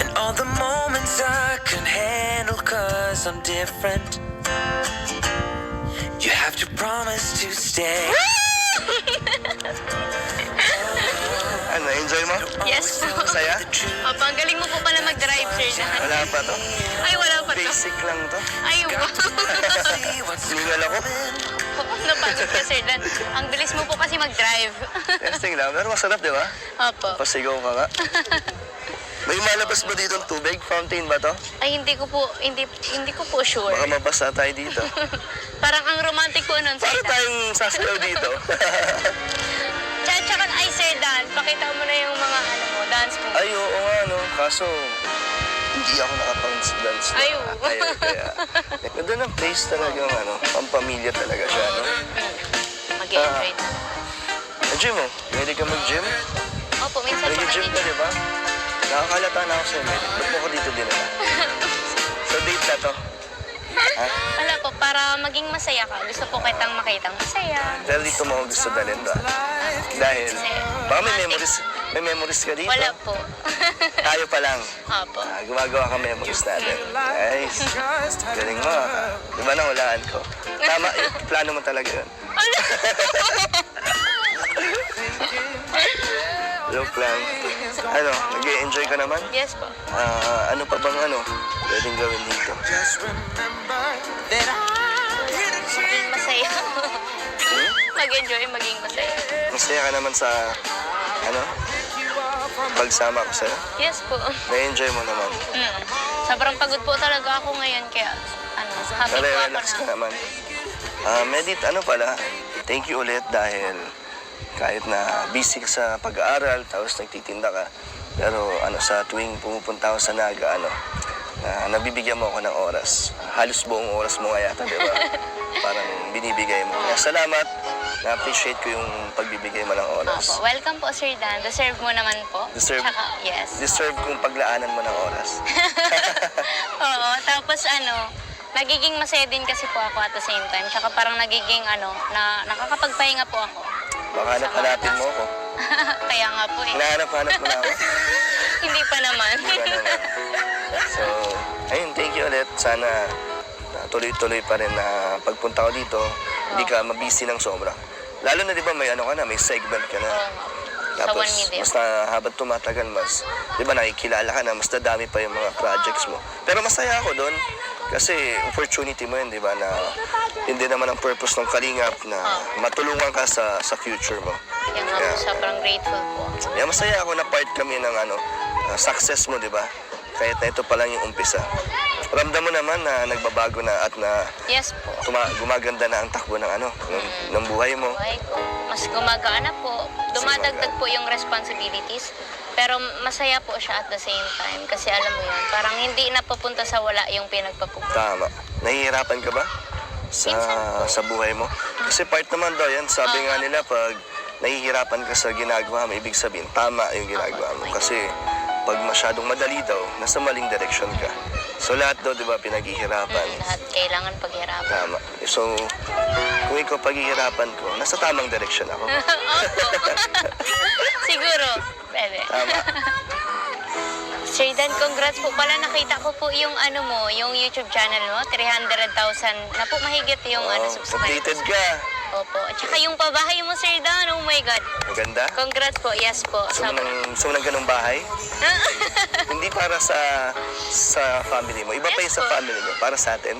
And all the moments I can handle, 'cause I'm different. You have to promise to stay. Enjoy mo? Yes po. Masaya? Opo, ang galing mo po pala mag-drive, Sir Dan. Wala pa to? Ay, wala pa to. Basic lang to. Ay, wow. Ningal ako. Napagod ka, Sir Dan. Ang bilis mo po kasi mag-drive. Testing lang. Pero masarap, di ba? Opo. Pasigaw ka nga. May malabas ba dito ng tubig? Fountain ba to? Ay, hindi ko po sure. Baka mabasa tayo dito. Parang ang romantic po nun, Sir Paano Dan. tayong sasayaw dito? Tsaka, ay, Sir Dan, pakita mo na yung mga dance mo. Ay, oo nga, no. Kaso, hindi ako nakapang-dance. Ay, oo. Kaya, ganda ng place talagang, pampamilya talaga siya, no? Mag-enjoy na. Gym, oh. Pwede ka mag-gym? Opo, minsan po Nag-gym ka, di ba? Nakakalata na ako sa'yo, Medic. Ba't mo ko dito dinala? So, date na to. Ha? Wala po, para maging masaya ka. Gusto po kitang makitang masaya. Pero dito mo ako gusto dalhin ba? Dahil, baka may memories ka dito. Wala po. Tayo pa lang. Opo. Gumagawa ka memories natin. Nice. Galing mo. Di ba nahulaan ko? Tama, plano mo talaga yun. Joke lang. Nag-i-enjoy ka naman? Yes po. Ano pa bang pwedeng gawin dito? Maging masaya. Mag-enjoy, maging masaya. Masaya ka naman sa, pagsama ko sa'yo? Yes po. Na-enjoy mo naman. Sobrang pagod po talaga ako ngayon, kaya happy po ako Relax ka na. naman. Medit, pala, thank you ulit dahil kahit na busy ka sa pag-aaral, tapos nagtitinda ka, pero sa tuwing pumupunta ako sa Naga, nabibigyan mo ako ng oras. Halos buong oras mo nga yata, di ba? Parang binibigay mo. Kaya salamat, na-appreciate ko yung pagbibigay mo ng oras. Opo. Welcome po, Sir Dan. Deserve mo naman po. Deserve? Tsaka, yes. Deserve kong paglaanan mo ng oras. Oo, tapos nagiging masaya din kasi po ako at the same time. Tsaka parang nagiging nakakapagpahinga po ako. Baka hanapin mo ako. Kaya nga po eh. Hinahanap-hanap mo na ako. Hindi pa naman. Di ba naman? So, ayun, thank you ulit. Sana tuloy-tuloy pa rin na pagpunta ko dito, hindi ka mabisi ng sobra. Lalo na di ba may may segment ka na. Sa 1 minute. Mas habang tumatagal, di ba nakikilala ka na, mas dadami pa yung mga projects mo. Pero masaya ako doon kasi opportunity mo yun, di ba, na hindi naman ang purpose ng Kalingap na matulungan ka sa future mo. Kaya nga po, sobrang grateful po. Kaya masaya ako na part kami ng success mo, di ba? Kahit na ito pa lang yung umpisa. ramdam mo naman na nagbabago na at na Yes po. gumaganda na ang takbo ng ng buhay mo. Buhay ko. Mas gumagaan na po. Dumadagdag po yung responsibilities. Pero masaya po siya at the same time. Kasi alam mo yun, parang hindi napupunta sa wala yung pinagpapupunta. Tama. Nahihirapan ka ba sa buhay mo? Kasi part naman daw yan, sabi nga nila pag nahihirapan ka sa ginagawa mo, ibig sabihin, tama yung ginagawa mo. Kasi pag masyadong madali daw, nasa maling direction ka. So lahat daw, di ba, pinaghihirapan. Lahat kailangan paghirapan. Tama. So, kung ikaw paghihirapan ko, nasa tamang direction ako. Opo. Siguro. Pwede. Tama. Sir Dan, congrats po. Pala nakita ko po yung ano mo, yung YouTube channel mo, 300,000 na po mahigit yung subscribers. Updated ka. Opo. At saka yung pabahay mo, Sir Dan, oh my God. Maganda. Congrats po. Yes po. Gusto mo ng ganung bahay? Hindi para sa family mo. Iba pa Yes yung sa po. family mo. Para sa atin.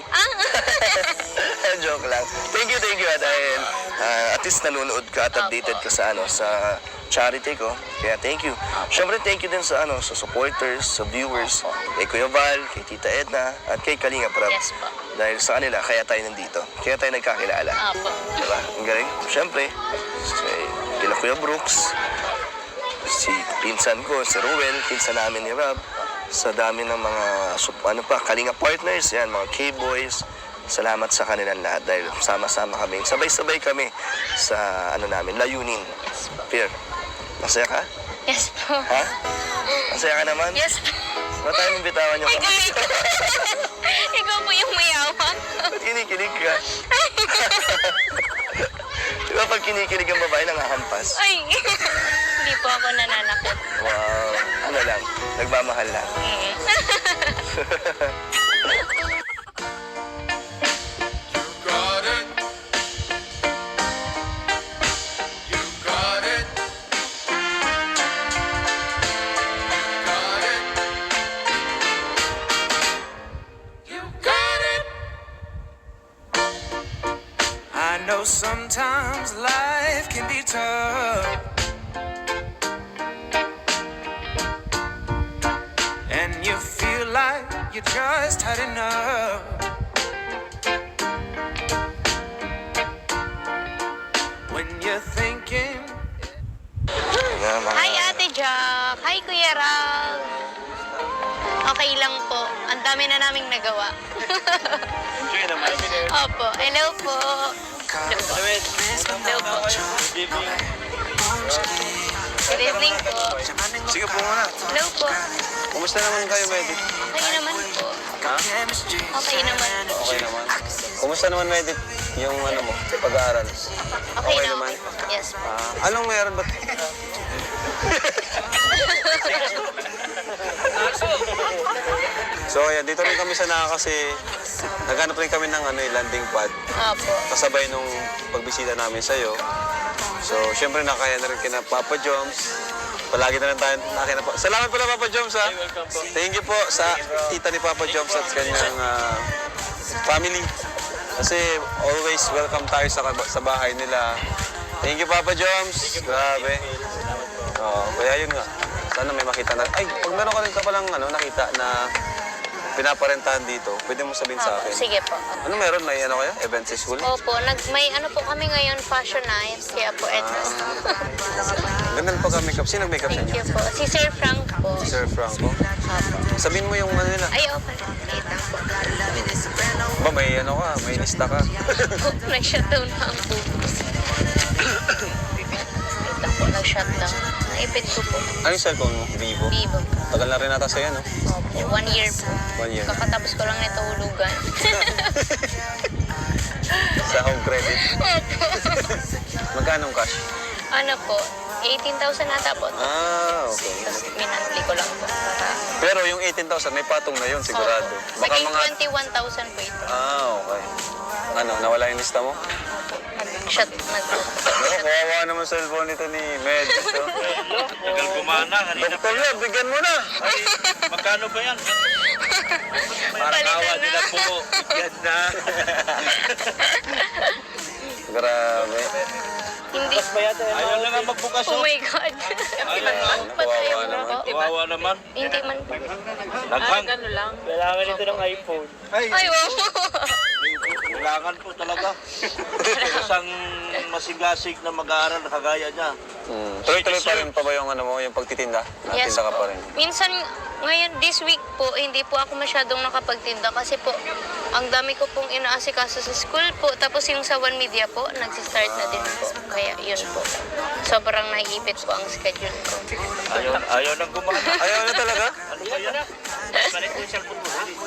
Joke lang. Thank you dahil at least nanonood ka at updated ka sa sa charity ko. Kaya thank you. Syempre thank you din sa sa supporters, sa viewers, kay Kuya Val, kay Tita Edna, at kay Kalinga Prab. Yes po. Dahil sa kanila, kaya tayo nandito. Kaya tayo nagkakilala. Opo. Diba? Ang galing. Syempre, kila Kuya Brooks, si pinsan ko, si Ruel, pinsan namin ni Rob, sa dami ng mga, Kalinga partners, yan, mga K-boys. Salamat sa kanilang lahat dahil sama-sama kami. Sabay-sabay kami sa, layunin. Pierre, masaya ka? Yes po. Ha? Masaya ka naman? Yes po. Ba't tayo mong bitawan yung Ikaw po yung mayawak. Ba't kinikilig ka? Di ba pag kinikilig ang babae, nangahampas? Ay, hindi po ako nananakot. Wow, lang, nagmamahal lang. Got it. You got it. You got it. I know sometimes life can be tough, and you feel like you just had enough. When you're thinking Hi, Ate Jack. Hi, Kuya Rab. Okay lang po. Ang dami na naming nagawa. Enjoy naman. Opo. Hello po. Hello po. Hello po. Good evening po. Sige po muna. Hello po. Kumusta naman kayo, Medit? Okay naman po. Ha? Okay naman po. Okay naman. Kumusta naman, Medit, yung mo, pag-aaral? Okay na naman? okay po. Yes po. Anong meron ba? So, ayan, dito rin kami sa Naga kasi naghanap rin kami ng landing pad. Opo. Kasabay nung pagbisita namin sa'yo. So, syempre nakaya na rin kina Papa Joms. Palagi na lang tayo nakina pa. Salamat pala Papa Joms ha. Thank you po sa tita ni Papa Joms at kanyang family. Kasi always welcome tayo sa bahay nila. Thank you Papa Joms. Grabe. Kaya yun nga. Sana may makita na. Ay, pag meron ka rin ka palang nakita na pinaparentahan dito, pwede mo sabihin sa akin. Sige po. Ano meron? May kayo? Event sa school? Opo. May po kami ngayon, fashion night. Kaya po, eto. Ganda ng pagka-makeup. Sino nag-makeup sa Thank inyo? you po. Si Sir Frank po. Sir Franco. Sabihin mo yung nila. Ay, opo. Kita po. Ba, may may lista ka. Nag-shutdown na ang bubos. Kita po, nag-shutdown. Naipit ko po. Ano yung cellphone mo? Vivo? Vivo. Tagal na rin nata sa'yo, no? Opo. 1 year po. 1 year. Kakatapos ko lang nito hulugan. Sa home credit. Opo. Magkano ang cash? Ano po? 18,000 nata po. Okay. Tapos minantli ko lang po. Para... Pero yung 18,000, may patong na yun, sigurado. Opo. Naging 21,000 po ito. Okay. Nawala yung lista mo? Shut. Kawawa naman sa cellphone nito ni Med. Tagal gumana. Kanina Doktor Lab, bigyan mo na! Ay, magkano ba yan? Parang Palitan awa na. nila po. Yan na. Grabe. Hindi. Ayaw na nga magbukas. Oh my God. Ba't ayaw mo po? Kawawa naman. Hindi man po. Naghang. Kailangan ito ng iPhone. Ay, wow. Kailangan po talaga. Isang masigasig na mag-aaral na kagaya niya. Tuloy-tuloy pa rin pa ba yung ano mo, yung pagtitinda? Yes Nagtinda ka po. pa rin. Minsan, ngayon, this week po, hindi po ako masyadong nakapagtinda kasi po, ang dami ko pong inaasikaso sa school po. Tapos yung sa One Media po, nagsistart na din po. Kaya yun po. Sobrang naiipit po ang schedule ko. Ayaw nang gumana. Ayaw na talaga? Ano ba yan?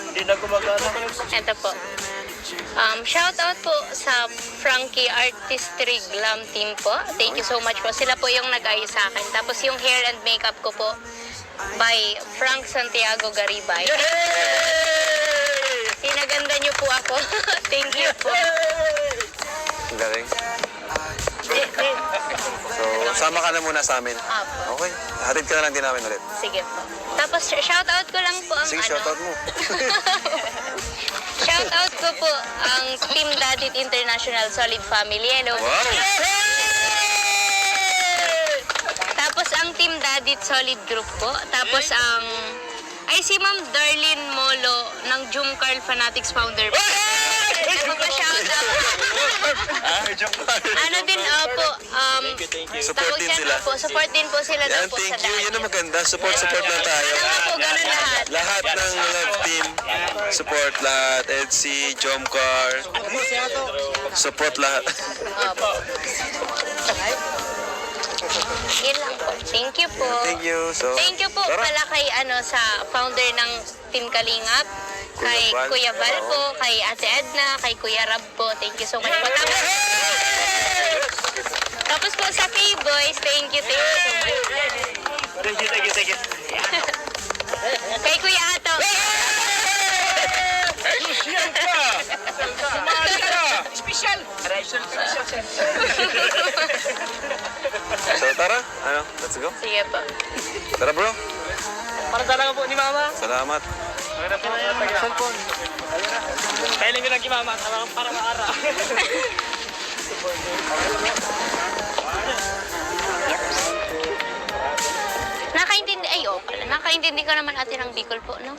Hindi na gumagana. Ito po. Shout out po sa Frankie Artistry Glam Team po. Thank you so much po. Sila po yung nag-ayos sa akin. Tapos yung hair and makeup ko po by Frank Santiago Garibay. Sinaganda niyo po ako. Thank you po. Ang galing. So, sama ka na muna sa amin. Apo. Okay. Hatid ka na lang din namin ulit. Sige po. Tapos shout out ko lang po ang Sige, shoutout mo. Shout out ko po ang Team Dadit International Solid Family. Hello. Wow! Tapos ang Team Dadit Solid Group po. Tapos ang... Ay, si Ma'am Darlene Molo ng Jumcarl Fanatics founder po. Nagpapa-shout out. Ano din po, Support tawag din yan sila. po, support din po sila Yan, daw po sa thank you. Yan ang daan. maganda. Support lang tayo. Ano nga po, ganun lahat. Lahat ng love team, support lahat. EDC, Jomcar, support lahat. Opo. Yun lang po. Thank you po. Thank you. So, Thank you po tara. pala kay sa founder ng Team Kalingap, kay Val. Kuya Val po, kay Ate Edna, kay Kuya Rab po. Thank you so much po. Tapos po sa K-Boys, thank you so much. Thank you. Kay Kuya Ato. So, tara. Ano? Let's go. Sige po. Tara, bro. Para talaga po ni Mama. Salamat. Cellphone. Kailan ko lang kay Mama para maara. Nakaintindi, ay, nakaintindi ko naman ate ng Bicol po, no?